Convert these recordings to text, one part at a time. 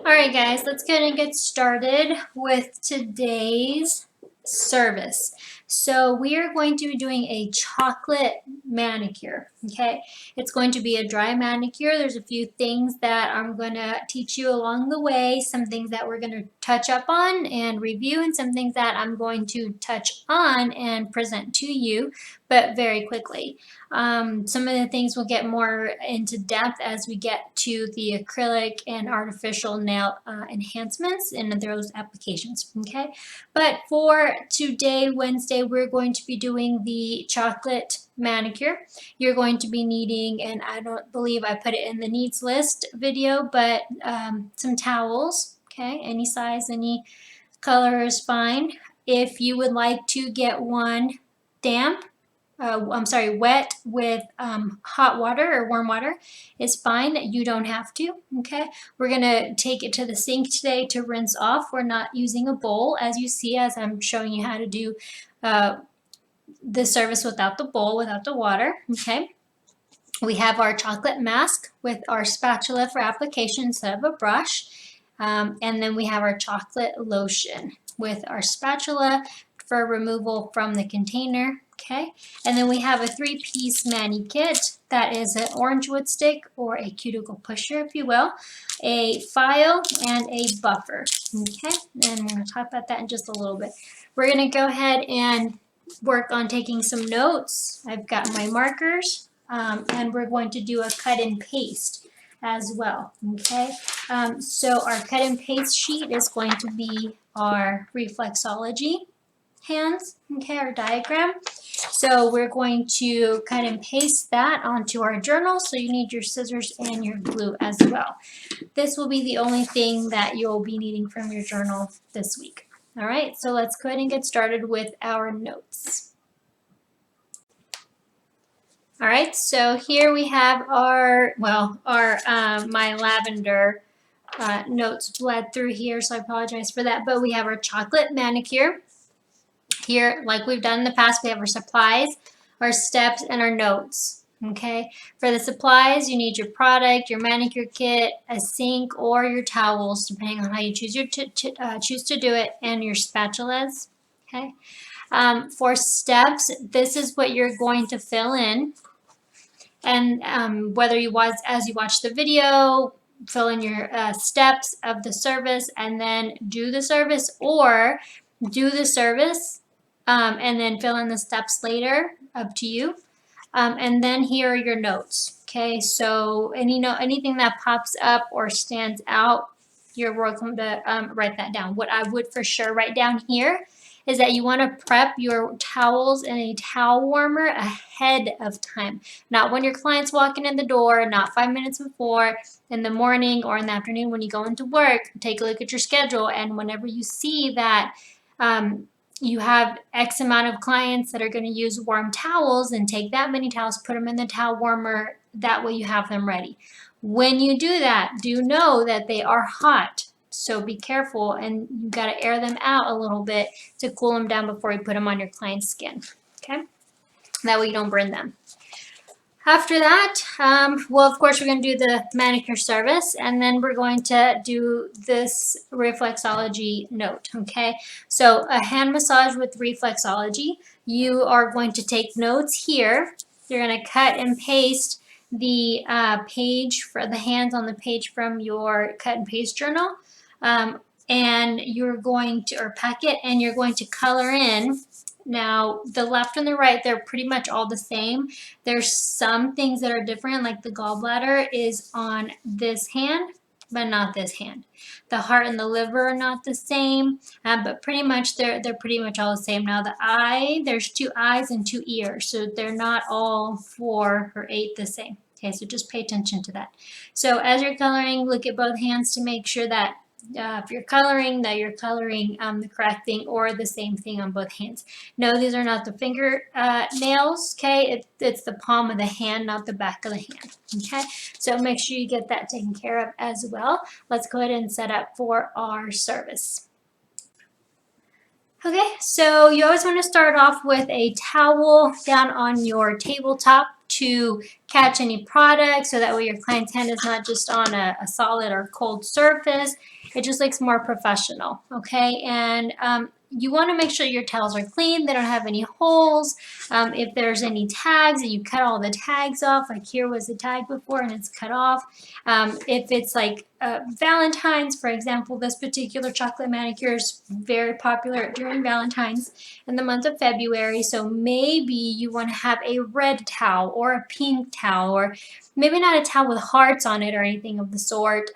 All right, guys, let's go ahead and get started with today's service. So we are going to be doing a chocolate manicure, okay? It's going to be a dry manicure. There's a few things that I'm going to teach you along the way, some things that we're going to touch up on and review, and some things that I'm going to touch on and present to you, but very quickly. Some of the things will get more into depth as we get to the acrylic and artificial nail enhancements in those applications, okay? But for today, Wednesday, we're going to be doing the chocolate manicure. You're going to be needing, and I don't believe I put it in the needs list video, but some towels, okay? Any size, any color is fine. If you would like to get one damp, wet with hot water or warm water is fine. You don't have to, okay? We're gonna take it to the sink today to rinse off. We're not using a bowl, as you see, as I'm showing you how to do the service without the bowl, without the water, okay? We have our chocolate mask with our spatula for application instead of a brush. And then we have our chocolate lotion with our spatula for removal from the container. Okay, and then we have a 3-piece mani kit that is an orange wood stick or a cuticle pusher, if you will, a file, and a buffer. Okay, and we're going to talk about that in just a little bit. We're going to go ahead and work on taking some notes. I've got my markers, and we're going to do a cut and paste as well. Okay, so our cut and paste sheet is going to be our reflexology hands, okay, our diagram. So we're going to cut and paste that onto our journal, so you need your scissors and your glue as well. This will be the only thing that you'll be needing from your journal this week. All right, so let's go ahead and get started with our notes. All right, so here we have our, my lavender notes bled through here, so I apologize for that, but we have our chocolate manicure. Here, like we've done in the past, we have our supplies, our steps, and our notes, okay? For the supplies, you need your product, your manicure kit, a sink, or your towels, depending on how you choose to do it, and your spatulas, okay? For steps, this is what you're going to fill in, and whether you watch, as you watch the video, fill in your steps of the service, and then do the service, or do the service and then fill in the steps later, up to you. And then here are your notes, okay? So anything that pops up or stands out, you're welcome to write that down. What I would for sure write down here is that you want to prep your towels in a towel warmer ahead of time. Not when your client's walking in the door, not 5 minutes before, in the morning or in the afternoon when you go into work. Take a look at your schedule, and whenever you see that you have X amount of clients that are going to use warm towels, and take that many towels, put them in the towel warmer. That way you have them ready. When you do that, do know that they are hot. So be careful, and you got to air them out a little bit to cool them down before you put them on your client's skin. Okay? That way you don't burn them. After that, well, of course, we're going to do the manicure service, and then we're going to do this reflexology note, okay? So a hand massage with reflexology. You are going to take notes here. You're going to cut and paste the page for the hands on the page from your cut and paste journal, and you're going to, or packet, and you're going to color in. Now, the left and the right, they're pretty much all the same. There's some things that are different, like the gallbladder is on this hand, but not this hand. The heart and the liver are not the same, but pretty much they're pretty much all the same. Now, the eye, there's 2 eyes and 2 ears, so they're not all 4 or 8 the same. Okay, so just pay attention to that. So as you're coloring, look at both hands to make sure that if you're coloring, that you're coloring the correct thing or the same thing on both hands. No, these are not the finger nails, okay? It's the palm of the hand, not the back of the hand, okay? So make sure you get that taken care of as well. Let's go ahead and set up for our service. Okay, so you always want to start off with a towel down on your tabletop to catch any products, so that way your client's hand is not just on a solid or cold surface. It just looks more professional, okay? And you want to make sure your towels are clean, they don't have any holes. If there's any tags, you cut all the tags off. Like here was a tag before and it's cut off. If it's like Valentine's, for example, this particular chocolate manicure is very popular during Valentine's in the month of February. So maybe you want to have a red towel or a pink towel, or maybe not a towel with hearts on it or anything of the sort,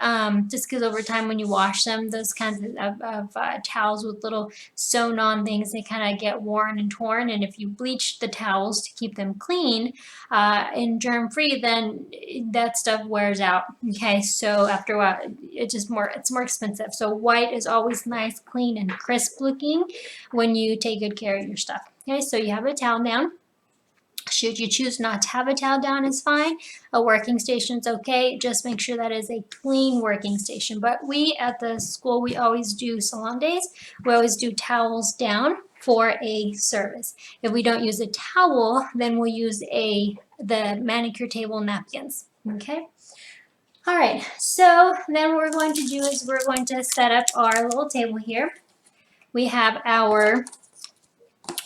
just because over time when you wash them, those kinds of towels with little sewn on things, they kind of get worn and torn. And if you bleach the towels to keep them clean and germ free, then that stuff wears out. Okay, so after a while, it's more expensive. So white is always nice, clean, and crisp looking when you take good care of your stuff. Okay, so you have a towel down. Should you choose not to have a towel down, is fine. A working station is okay. Just make sure that is a clean working station. But we at the school, we always do salon days. We always do towels down for a service. If we don't use a towel, then we'll use the manicure table napkins. Okay. All right. So then what we're going to do is we're going to set up our little table here. We have our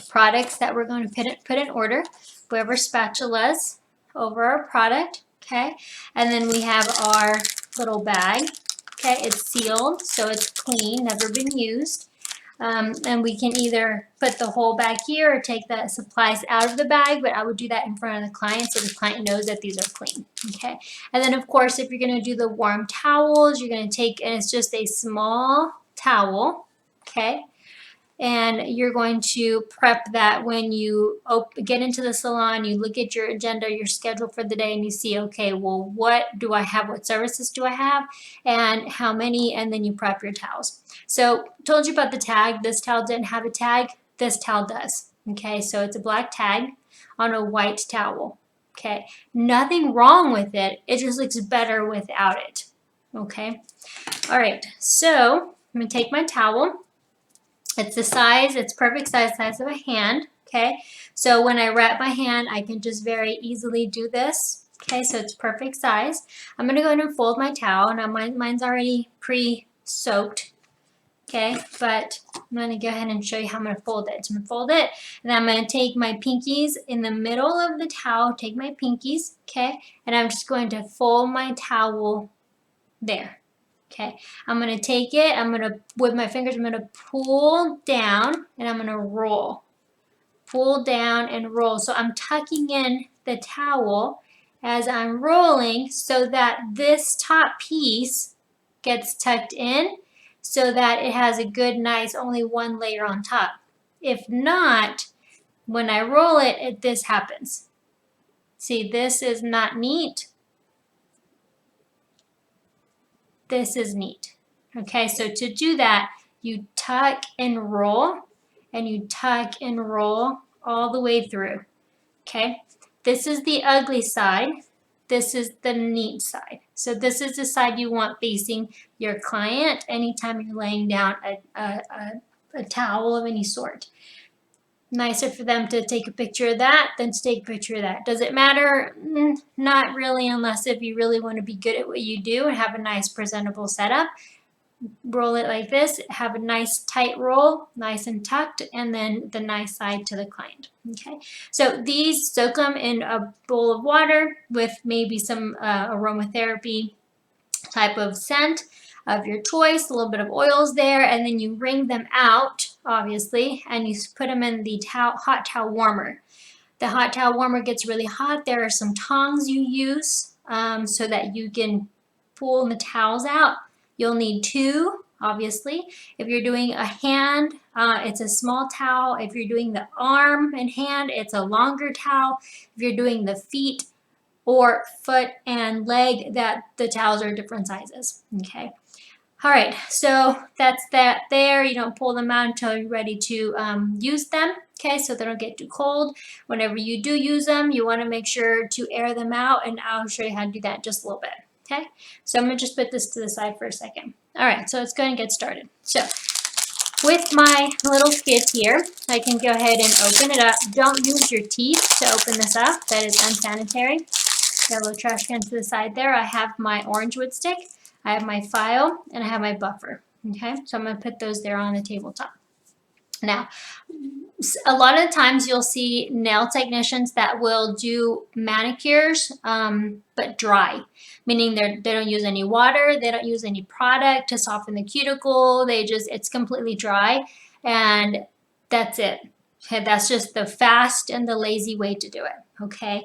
products that we're going to put in order. We have our spatulas over our product, okay? And then we have our little bag, okay? It's sealed, so it's clean, never been used. And we can either put the whole bag here or take the supplies out of the bag, but I would do that in front of the client so the client knows that these are clean, okay? And then of course, if you're gonna do the warm towels, you're gonna take, and it's just a small towel, okay? And you're going to prep that when you get into the salon, you look at your agenda, your schedule for the day, and you see, okay, well, what do I have? What services do I have? And how many? And then you prep your towels. So told you about the tag. This towel didn't have a tag. This towel does. Okay, so it's a black tag on a white towel. Okay, nothing wrong with it. It just looks better without it. Okay, all right, so I'm gonna take my towel. It's the size, it's perfect size of a hand, okay? So when I wrap my hand, I can just very easily do this, okay? So it's perfect size. I'm gonna go ahead and fold my towel. Now mine's already pre-soaked, okay? But I'm gonna go ahead and show you how I'm gonna fold it. So I'm gonna fold it, and I'm gonna take my pinkies in the middle of the towel, take my pinkies, okay? And I'm just going to fold my towel there. Okay, I'm going to take it, with my fingers, I'm going to pull down and I'm going to roll. Pull down and roll. So I'm tucking in the towel as I'm rolling so that this top piece gets tucked in so that it has a good, nice, only one layer on top. If not, when I roll it, this happens. See, this is not neat. This is neat. Okay, so to do that, you tuck and roll, and you tuck and roll all the way through. Okay, this is the ugly side. This is the neat side. So this is the side you want facing your client anytime you're laying down a towel of any sort. Nicer for them to take a picture of that than to take a picture of that. Does it matter? Not really, unless if you really want to be good at what you do and have a nice presentable setup. Roll it like this, have a nice tight roll, nice and tucked, and then the nice side to the client. Okay, so these soak them in a bowl of water with maybe some aromatherapy type of scent of your choice, a little bit of oils there, and then you wring them out, obviously, and you put them in the hot towel warmer. The hot towel warmer gets really hot. There are some tongs you use so that you can pull the towels out. You'll need two, obviously. If you're doing a hand, it's a small towel. If you're doing the arm and hand, it's a longer towel. If you're doing the feet or foot and leg, the towels are different sizes, okay? All right, so that's that there. You don't pull them out until you're ready to use them, okay, so they don't get too cold. Whenever you do use them, you want to make sure to air them out, and I'll show you how to do that in just a little bit, okay? So I'm going to just put this to the side for a second. All right, so let's go and get started. So with my little skid here, I can go ahead and open it up. Don't use your teeth to open this up. That is unsanitary. Got a little trash can to the side there. I have my orange wood stick, I have my file, and I have my buffer. Okay, so I'm going to put those there on the tabletop. Now, a lot of the times you'll see nail technicians that will do manicures, but dry, meaning they don't use any water, they don't use any product to soften the cuticle. It's completely dry, and that's it. Okay, that's just the fast and the lazy way to do it. Okay,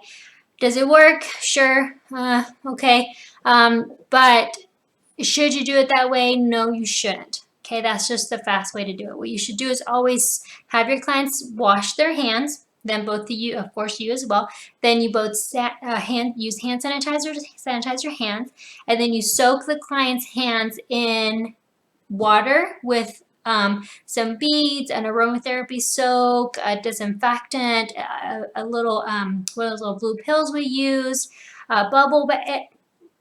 does it work? Sure. Okay, but should you do it that way? No, you shouldn't. Okay, that's just the fast way to do it. What you should do is always have your clients wash their hands. Then both of you, of course, you as well. Then you both use hand sanitizer to sanitize your hands, and then you soak the client's hands in water with some beads, an aromatherapy soak, a disinfectant, a little what are those little blue pills we use, bubble bath.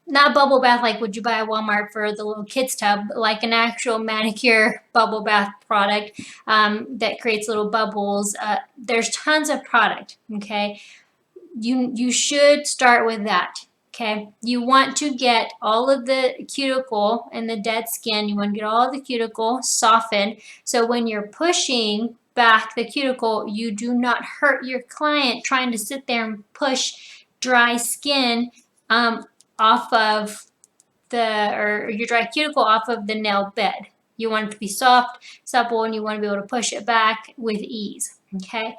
Not bubble bath like would you buy at Walmart for the little kids tub, like an actual manicure bubble bath product that creates little bubbles. There's tons of product, okay? You should start with that, okay? You want to get all of the cuticle and the dead skin, you want to get all of the cuticle softened, so when you're pushing back the cuticle, you do not hurt your client trying to sit there and push dry skin off of or your dry cuticle off of the nail bed. You want it to be soft, supple, and you want to be able to push it back with ease, okay?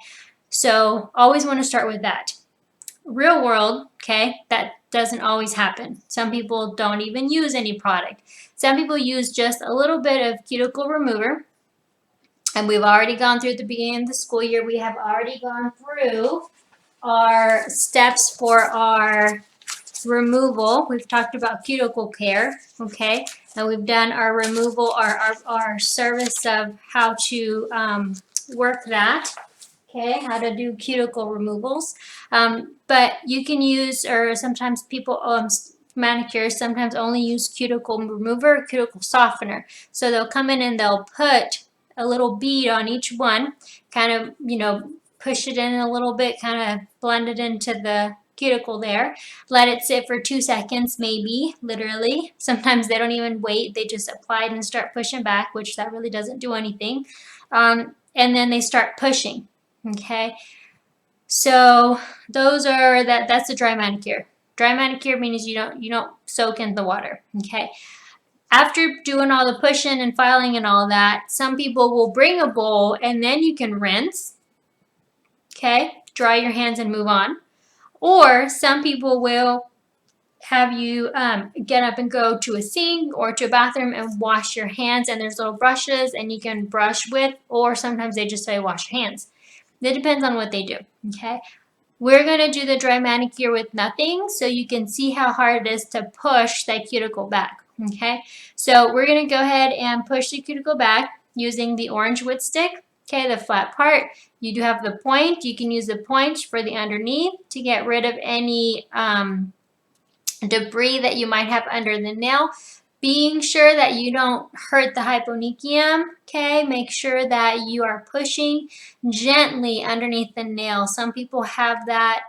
So always want to start with that. Real world, okay, that doesn't always happen. Some people don't even use any product. Some people use just a little bit of cuticle remover, and we've already gone through at the beginning of the school year, we have already gone through our steps for our removal. We've talked about cuticle care, okay, and we've done our removal, our service of how to work that, okay, how to do cuticle removals. But you can use, or sometimes people, manicures sometimes only use cuticle remover, cuticle softener. So they'll come in and they'll put a little bead on each one, kind of, push it in a little bit, kind of blend it into the cuticle there. Let it sit for 2 seconds, maybe, literally. Sometimes they don't even wait. They just apply it and start pushing back, which that really doesn't do anything. And then they start pushing, okay? So that's a dry manicure. Dry manicure means you don't soak in the water, okay? After doing all the pushing and filing and all that, some people will bring a bowl and then you can rinse, okay? Dry your hands and move on. Or some people will have you get up and go to a sink or to a bathroom and wash your hands, and there's little brushes and you can brush with, or sometimes they just say wash your hands. It depends on what they do, okay? We're going to do the dry manicure with nothing so you can see how hard it is to push that cuticle back, okay? So we're going to go ahead and push the cuticle back using the orange wood stick, okay, the flat part. You do have the point. You can use the point for the underneath to get rid of any debris that you might have under the nail. Being sure that you don't hurt the hyponychium, okay? Make sure that you are pushing gently underneath the nail. Some people have that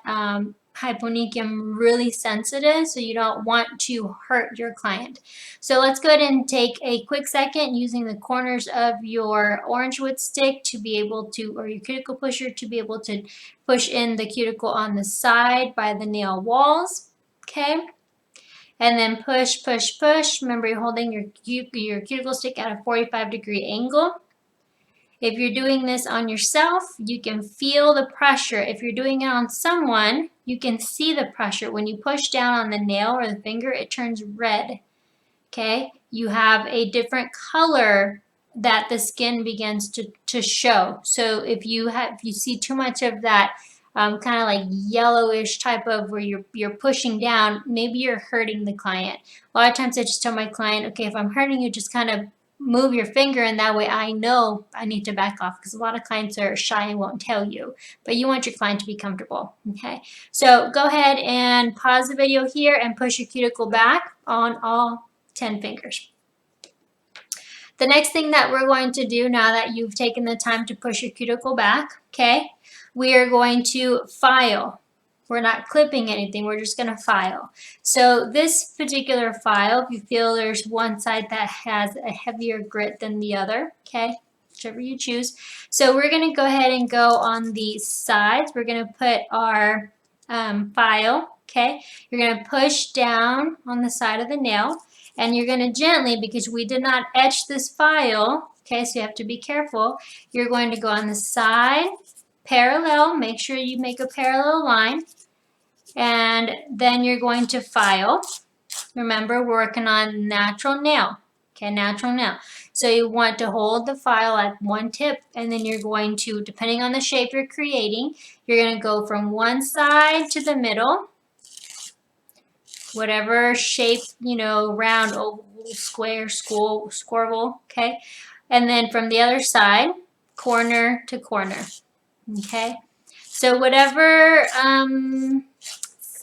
hyponychium really sensitive, so you don't want to hurt your client. So let's go ahead and take a quick second using the corners of your orange wood stick to be able to, or your cuticle pusher, to be able to push in the cuticle on the side by the nail walls, okay? And then push, push, push. Remember, you're holding your cuticle stick at a 45-degree angle. If you're doing this on yourself, you can feel the pressure. If you're doing it on someone, you can see the pressure. When you push down on the nail or the finger, it turns red, okay? You have a different color that the skin begins to show. So if you see too much of that kind of like yellowish type of where you're pushing down, maybe you're hurting the client. A lot of times I just tell my client, okay, if I'm hurting you, just kind of move your finger, and that way I know I need to back off, because a lot of clients are shy and won't tell you, but you want your client to be comfortable, okay? So go ahead and pause the video here and push your cuticle back on all 10 fingers. The next thing that we're going to do now that you've taken the time to push your cuticle back, okay, we are going to file. We're not clipping anything, we're just gonna file. So this particular file, if you feel there's one side that has a heavier grit than the other, okay, whichever you choose. So we're gonna go ahead and go on the sides. We're gonna put our file, okay? You're gonna push down on the side of the nail, and you're gonna gently, because we did not etch this file, okay, so you have to be careful. You're going to go on the side, parallel, make sure you make a parallel line, and then you're going to file. Remember, we're working on natural nail, okay, natural nail. So you want to hold the file at one tip, and then you're going to, depending on the shape you're creating, you're going to go from one side to the middle, whatever shape, you know, round, oval, square, squirrel, okay? And then from the other side, corner to corner, okay? So whatever, and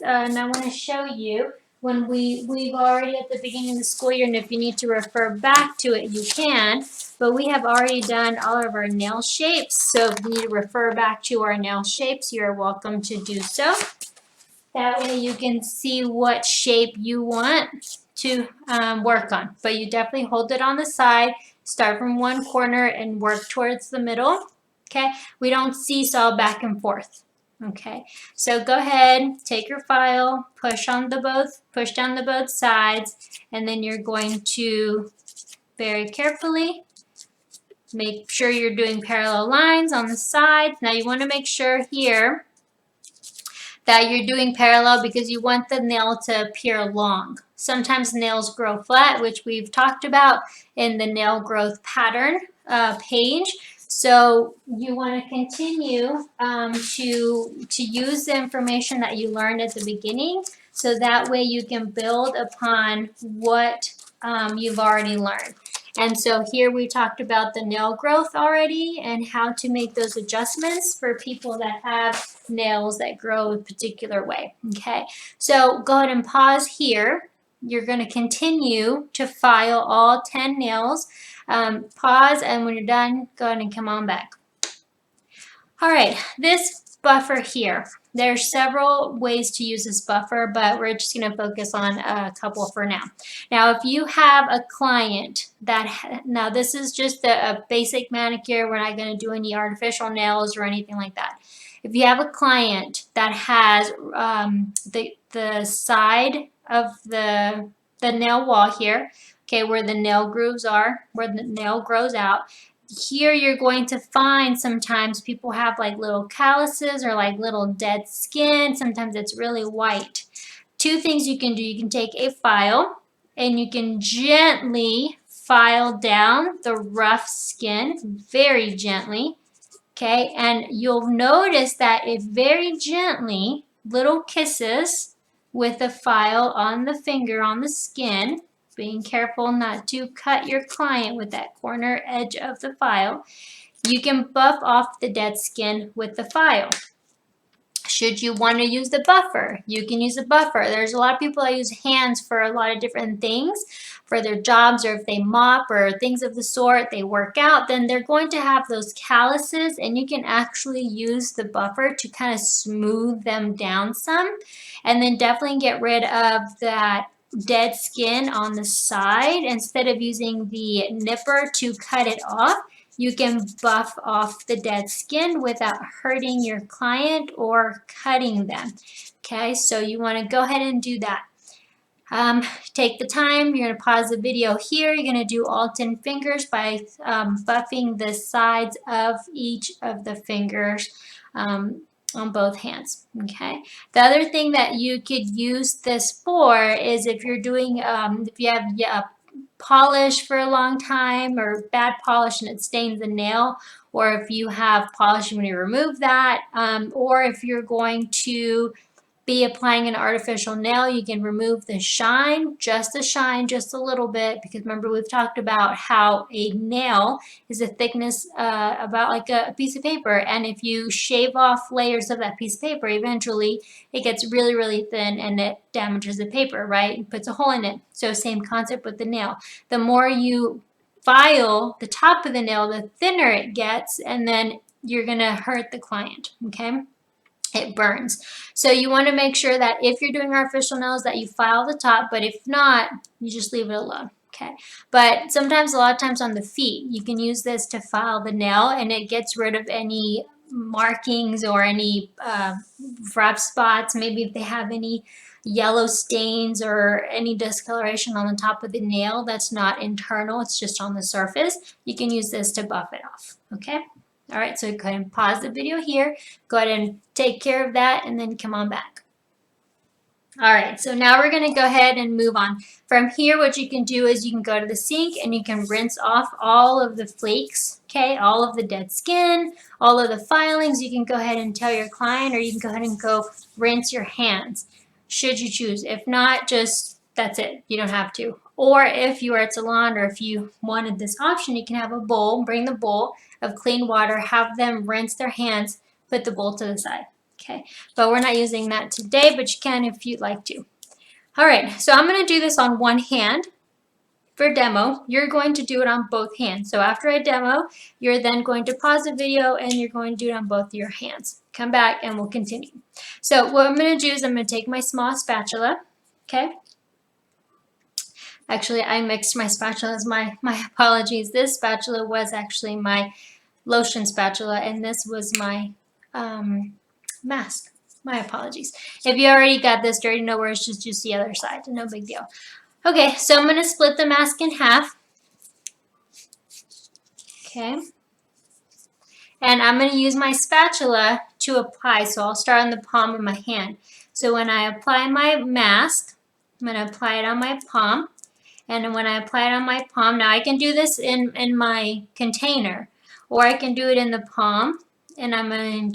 I want to show you, when we've already at the beginning of the school year, and if you need to refer back to it, you can, but we have already done all of our nail shapes. So if you need to refer back to our nail shapes, you're welcome to do so. That way you can see what shape you want to work on. But you definitely hold it on the side, start from one corner and work towards the middle, okay? We don't seesaw back and forth, okay? So go ahead, take your file, push down the both sides, and then you're going to very carefully make sure you're doing parallel lines on the sides. Now you want to make sure here that you're doing parallel because you want the nail to appear long. Sometimes nails grow flat, which we've talked about in the nail growth pattern page. So you want to continue to use the information that you learned at the beginning, so that way you can build upon what you've already learned. And so here we talked about the nail growth already and how to make those adjustments for people that have nails that grow a particular way, okay? So go ahead and pause here. You're going to continue to file all 10 nails. Pause, and when you're done, go ahead and come on back. All right, this buffer here. There's several ways to use this buffer, but we're just going to focus on a couple for now. Now, if you have a client that, now this is just a basic manicure, we're not going to do any artificial nails or anything like that. If you have a client that has the side of the nail wall here, okay, where the nail grooves are, where the nail grows out, here you're going to find sometimes people have like little calluses or like little dead skin. Sometimes it's really white. Two things you can do. You can take a file and you can gently file down the rough skin, very gently, okay? And you'll notice that it very gently, little kisses with the file on the finger on the skin, being careful not to cut your client with that corner edge of the file. You can buff off the dead skin with the file. Should you want to use the buffer, you can use a buffer. There's a lot of people that use hands for a lot of different things, for their jobs, or if they mop or things of the sort, they work out, then they're going to have those calluses, and you can actually use the buffer to kind of smooth them down some, and then definitely get rid of that dead skin on the side. Instead of using the nipper to cut it off, you can buff off the dead skin without hurting your client or cutting them. Okay, so you want to go ahead and do that. Take the time, you're going to pause the video here. You're going to do all 10 fingers by buffing the sides of each of the fingers on both hands, okay? The other thing that you could use this for is if you're doing, if you have polish for a long time or bad polish and it stains the nail, or if you have polish and when you remove that, or if you're going to be applying an artificial nail, you can remove the shine, just a little bit, because remember we've talked about how a nail is a thickness about like a piece of paper, and if you shave off layers of that piece of paper, eventually it gets really, really thin and it damages the paper, right? It puts a hole in it. So same concept with the nail. The more you file the top of the nail, the thinner it gets, and then you're gonna hurt the client, okay? it burns. So you want to make sure that if you're doing artificial nails that you file the top, but if not, you just leave it alone. Okay, but sometimes, a lot of times on the feet, you can use this to file the nail, and it gets rid of any markings or any rough spots. Maybe if they have any yellow stains or any discoloration on the top of the nail that's not internal, it's just on the surface, you can use this to buff it off. Okay. All right, so go ahead and pause the video here. Go ahead and take care of that and then come on back. All right, so now we're gonna go ahead and move on. From here, what you can do is you can go to the sink and you can rinse off all of the flakes, okay? All of the dead skin, all of the filings. You can go ahead and tell your client, or you can go ahead and go rinse your hands, should you choose. If not, just, that's it, you don't have to. Or if you are at salon, or if you wanted this option, you can have a bowl, bring the bowl of clean water, have them rinse their hands, put the bowl to the side. Okay, but we're not using that today, but you can if you'd like to. All right, so I'm going to do this on one hand for demo. You're going to do it on both hands. So after I demo, you're then going to pause the video and you're going to do it on both your hands. Come back and we'll continue. So what I'm going to do is I'm going to take my small spatula, okay? Actually, I mixed my spatulas. My apologies. This spatula was actually my lotion spatula, and this was my mask. My apologies. If you already got this dirty, no worries, just use the other side. No big deal. Okay, so I'm going to split the mask in half. Okay. And I'm going to use my spatula to apply. So I'll start on the palm of my hand. So when I apply my mask, I'm going to apply it on my palm. And when I apply it on my palm, now I can do this in my container, or I can do it in the palm. And I'm going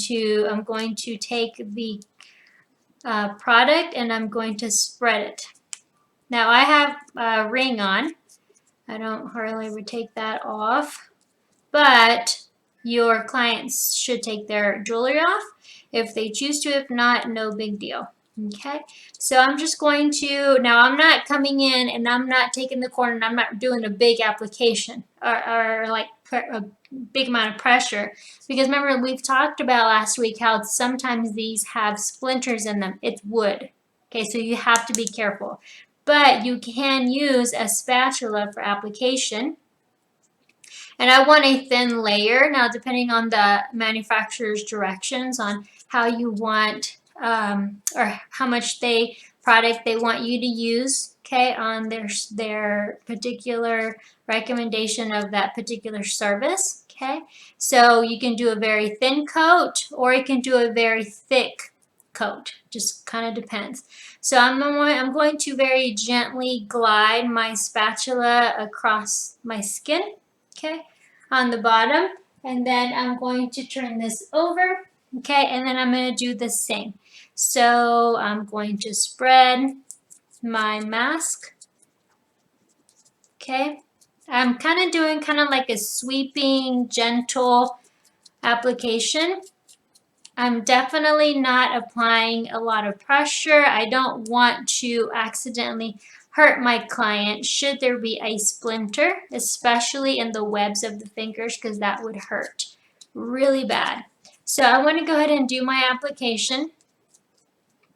to take the product and I'm going to spread it. Now I have a ring on. I don't hardly ever take that off, but your clients should take their jewelry off if they choose to. If not, no big deal. Okay, so I'm just going to, now I'm not coming in and I'm not taking the corner and I'm not doing a big application or like a big amount of pressure, because remember we've talked about last week how sometimes these have splinters in them. It's wood. Okay, so you have to be careful. But you can use a spatula for application. And I want a thin layer. Now, depending on the manufacturer's directions on how you want or how much product they want you to use, okay, on their particular recommendation of that particular service, okay. So you can do a very thin coat or you can do a very thick coat. Just kind of depends. So I'm going to very gently glide my spatula across my skin, okay, on the bottom, and then I'm going to turn this over, okay, and then I'm going to do the same. So I'm going to spread my mask, okay. I'm kind of doing like a sweeping, gentle application. I'm definitely not applying a lot of pressure. I don't want to accidentally hurt my client should there be a splinter, especially in the webs of the fingers, because that would hurt really bad. So I want to go ahead and do my application.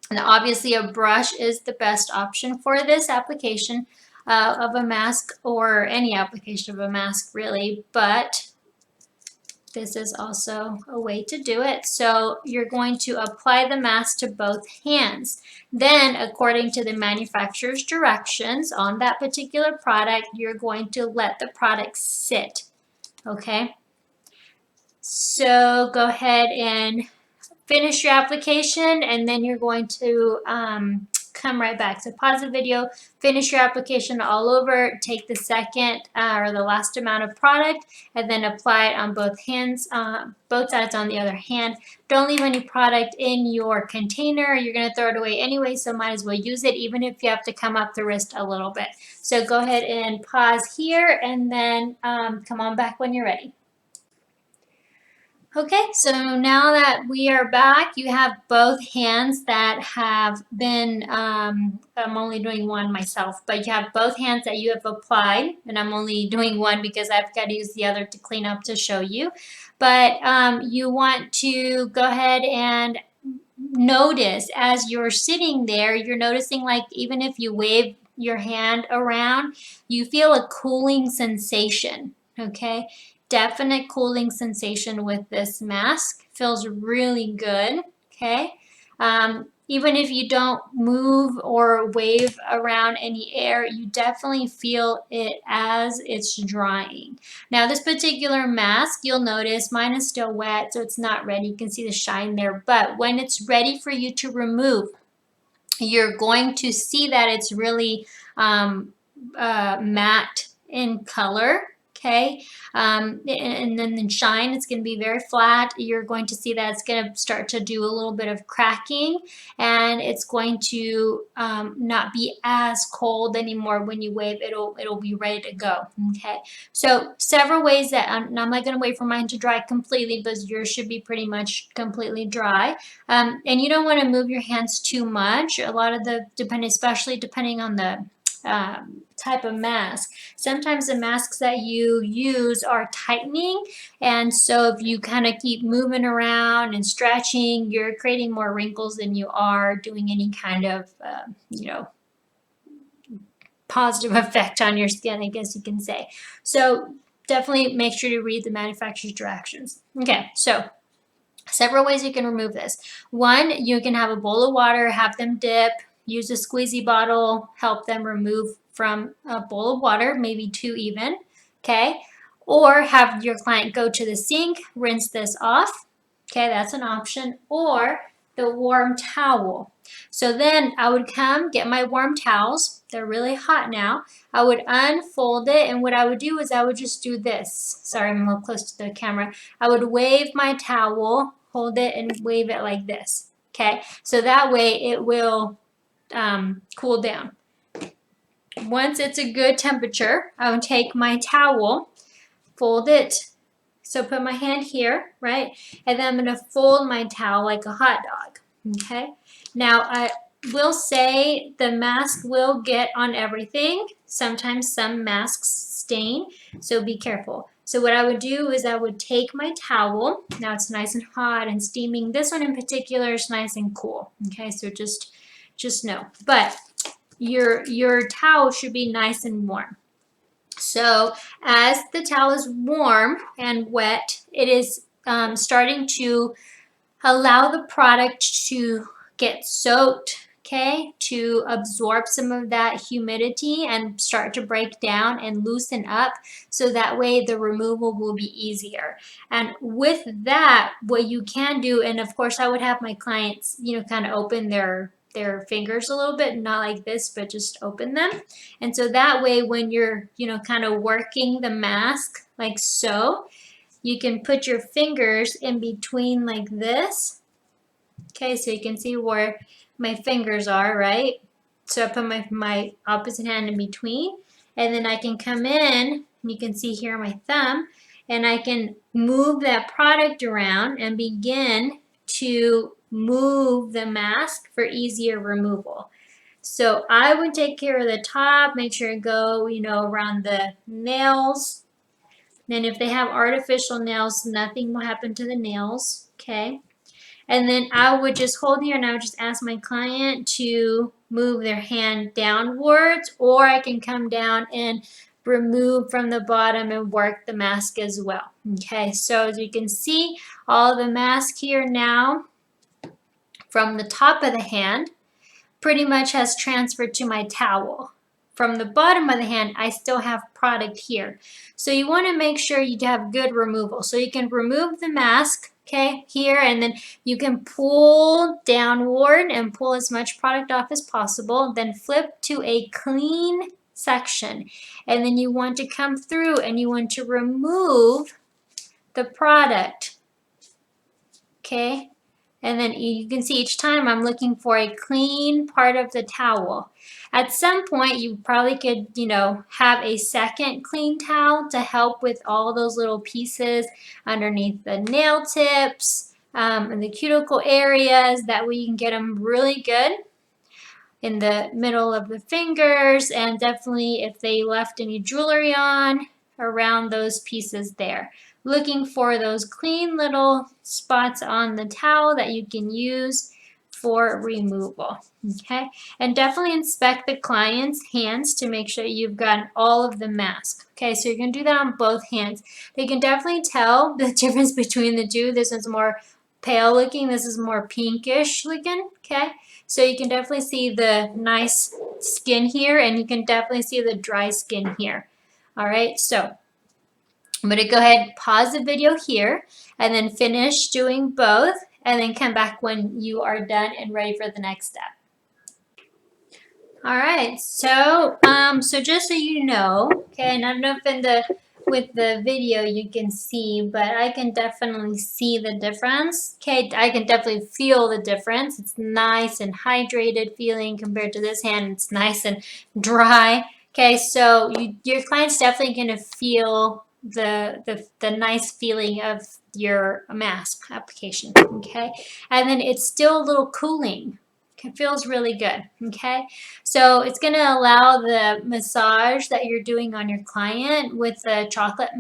And obviously a brush is the best option for this application of a mask, or any application of a mask really, but this is also a way to do it. So you're going to apply the mask to both hands. Then, according to the manufacturer's directions on that particular product, you're going to let the product sit, okay? So go ahead and finish your application, and then you're going to come right back. So pause the video, finish your application all over, take the second or the last amount of product, and then apply it on both hands, both sides on the other hand. Don't leave any product in your container. You're going to throw it away anyway, so might as well use it, even if you have to come up the wrist a little bit. So go ahead and pause here, and then come on back when you're ready. Okay, so now that we are back, you have both hands that have been, I'm only doing one myself, but you have both hands that you have applied, and I'm only doing one because I've got to use the other to clean up to show you. But you want to go ahead and notice as you're sitting there, you're noticing like even if you wave your hand around, you feel a cooling sensation, okay? Definite cooling sensation with this mask. Feels really good, okay? Even if you don't move or wave around any air, you definitely feel it as it's drying. Now this particular mask, you'll notice mine is still wet, so it's not ready. You can see the shine there, but when it's ready for you to remove, you're going to see that it's really matte in color. Okay, and then the shine, it's going to be very flat. You're going to see that it's going to start to do a little bit of cracking, and it's going to not be as cold anymore when you wave. It'll be ready to go. Okay, so several ways that I'm not going to wait for mine to dry completely, but yours should be pretty much completely dry. And you don't want to move your hands too much. A lot of the, especially depending on the type of mask. Sometimes the masks that you use are tightening, and so if you kind of keep moving around and stretching, you're creating more wrinkles than you are doing any kind of, positive effect on your skin, I guess you can say. So definitely make sure to read the manufacturer's directions. Okay, so several ways you can remove this. One, you can have a bowl of water, have them dip, use a squeezy bottle, help them remove from a bowl of water, maybe two even, okay? Or have your client go to the sink, rinse this off, okay, that's an option. Or the warm towel. So then I would come get my warm towels. They're really hot now. I would unfold it, and what I would do is I would just do this. Sorry, I'm a little close to the camera. I would wave my towel, hold it, and wave it like this. Okay, so that way it will cool down. Once it's a good temperature, I would take my towel, fold it. So put my hand here, right? And then I'm going to fold my towel like a hot dog. Okay. Now I will say the mask will get on everything. Sometimes some masks stain, so be careful. So what I would do is I would take my towel. Now it's nice and hot and steaming. This one in particular is nice and cool. Okay, so just know. But your towel should be nice and warm. So as the towel is warm and wet, it is starting to allow the product to get soaked, okay, to absorb some of that humidity and start to break down and loosen up, so that way the removal will be easier. And with that, what you can do, and of course I would have my clients, kind of open their fingers a little bit, not like this, but just open them. And so that way when you're, kind of working the mask like so, you can put your fingers in between like this. Okay, so you can see where my fingers are, right? So I put my opposite hand in between, and then I can come in, and you can see here my thumb, and I can move that product around and begin to move the mask for easier removal. So I would take care of the top, make sure to go, around the nails. And if they have artificial nails, nothing will happen to the nails, okay? And then I would just hold here and I would just ask my client to move their hand downwards, or I can come down and remove from the bottom and work the mask as well. Okay, so as you can see, all the mask here now from the top of the hand pretty much has transferred to my towel. From the bottom of the hand, I still have product here. So you want to make sure you have good removal. So you can remove the mask, okay, here, and then you can pull downward and pull as much product off as possible. Then flip to a clean section. And then you want to come through and you want to remove the product, okay? And then you can see each time I'm looking for a clean part of the towel. At some point, you probably could, have a second clean towel to help with all those little pieces underneath the nail tips and the cuticle areas. That way you can get them really good in the middle of the fingers, and definitely if they left any jewelry on, around those pieces there. Looking for those clean little spots on the towel that you can use for removal. Okay, and definitely inspect the client's hands to make sure you've gotten all of the mask. Okay, so you're gonna do that on both hands. They can definitely tell the difference between the two. This one's more pale looking, this is more pinkish looking. Okay, so you can definitely see the nice skin here, and you can definitely see the dry skin here. All right, so I'm going to go ahead, pause the video here, and then finish doing both, and then come back when you are done and ready for the next step. All right, so just so you know, okay, and I don't know if with the video you can see, but I can definitely see the difference. Okay, I can definitely feel the difference. It's nice and hydrated feeling compared to this hand. It's nice and dry. Okay, so your client's definitely gonna feel the nice feeling of your mask application. Okay, and then it's still a little cooling. It feels really good. Okay, so it's going to allow the massage that you're doing on your client with the chocolate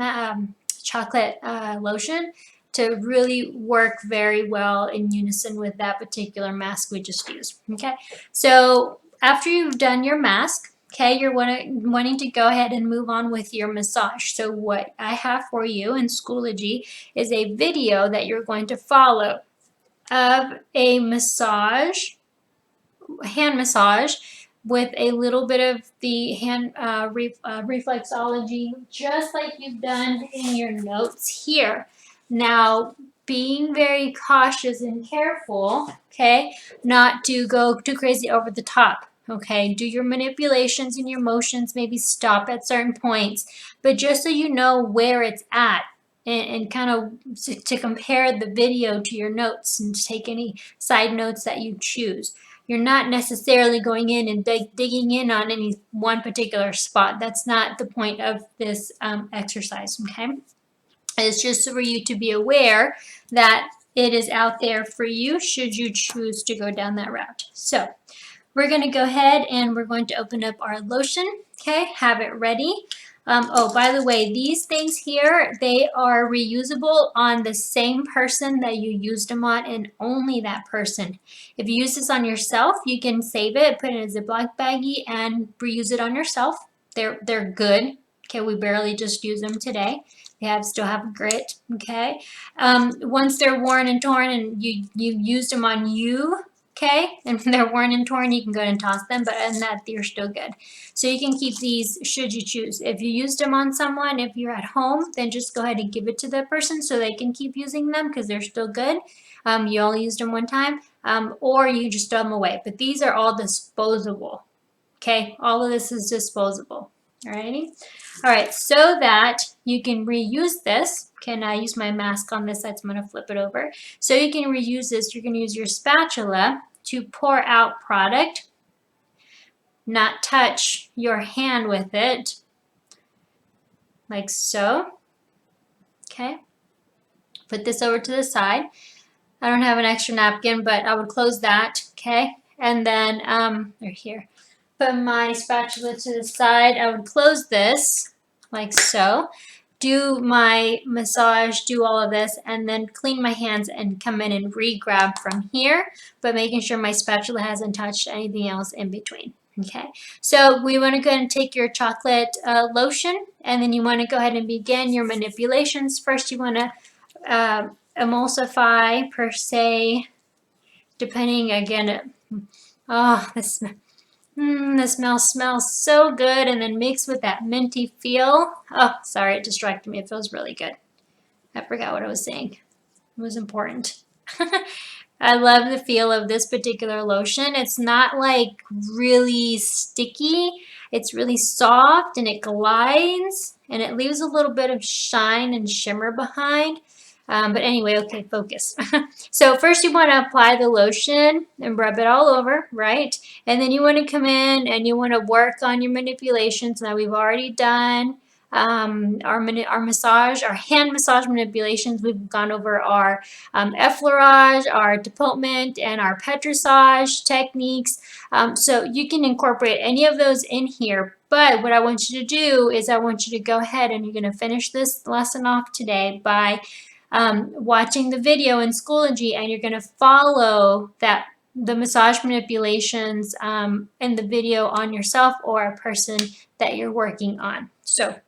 lotion to really work very well in unison with that particular mask we just used. Okay, so after you've done your mask, okay, you're wanting to go ahead and move on with your massage. So what I have for you in Schoology is a video that you're going to follow of a hand massage with a little bit of the hand reflexology, just like you've done in your notes here. Now, being very cautious and careful, okay, not to go too crazy over the top. Okay, do your manipulations and your motions, maybe stop at certain points, but just so you know where it's at, and kind of to compare the video to your notes and take any side notes that you choose. You're not necessarily going in and digging in on any one particular spot. That's not the point of this exercise, okay? It's just for you to be aware that it is out there for you should you choose to go down that route. So we're going to go ahead and we're going to open up our lotion, okay? Have it ready. Oh, by the way, these things here, they are reusable on the same person that you used them on, and only that person. If you use this on yourself, you can save it, put it in a Ziploc baggie, and reuse it on yourself. They're good. Okay, we barely just use them today. They still have grit. Okay, once they're worn and torn, and you used them on you. Okay, and when they're worn and torn, you can go ahead and toss them, but other than that, they're still good. So you can keep these should you choose. If you used them on someone, if you're at home, then just go ahead and give it to the person so they can keep using them because they're still good. You only used them one time, or you can just throw them away. But these are all disposable. Okay, all of this is disposable. Alrighty. All right, so that you can reuse this. Can I use my mask on this side? So I'm going to flip it over. So you can reuse this. You're going to use your spatula to pour out product, not touch your hand with it, like so. Okay. Put this over to the side. I don't have an extra napkin, but I would close that. Okay. And then, right here. Put my spatula to the side. I would close this like so. Do my massage, do all of this, and then clean my hands and come in and re-grab from here, but making sure my spatula hasn't touched anything else in between. Okay, so we want to go ahead and take your chocolate lotion, and then you want to go ahead and begin your manipulations. First, you want to emulsify per se, depending again. Oh, this the smell smells so good, and then mixed with that minty feel. Oh, sorry, it distracted me. It feels really good. I forgot what I was saying. It was important. I love the feel of this particular lotion. It's not like really sticky. It's really soft and it glides and it leaves a little bit of shine and shimmer behind. But anyway, okay, focus. So first you want to apply the lotion and rub it all over, right? And then you want to come in and you want to work on your manipulations. Now we've already done our hand massage manipulations. We've gone over our effleurage, our depotement, and our petrissage techniques. So you can incorporate any of those in here. But what I want you to do is I want you to go ahead and you're going to finish this lesson off today by watching the video in Schoology, and you're going to follow that the massage manipulations in the video on yourself or a person that you're working on. So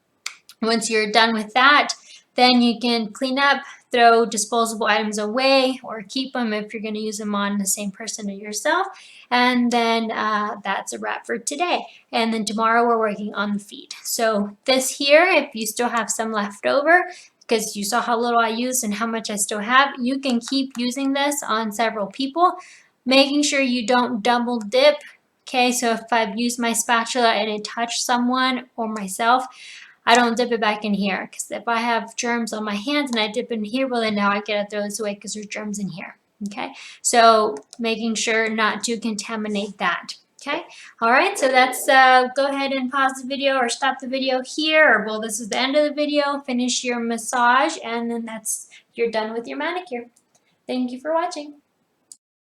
once you're done with that, then you can clean up, throw disposable items away, or keep them if you're going to use them on the same person or yourself. And then that's a wrap for today. And then tomorrow we're working on the feet. So this here, if you still have some left over, because you saw how little I used and how much I still have, you can keep using this on several people, making sure you don't double dip. Okay, so if I've used my spatula and it touched someone or myself, I don't dip it back in here, because if I have germs on my hands and I dip in here, well then now I gotta throw this away because there's germs in here. Okay, so making sure not to contaminate that. Okay, all right, so that's go ahead and pause the video or stop the video here, or well, this is the end of the video. Finish your massage, and then you're done with your manicure. Thank you for watching.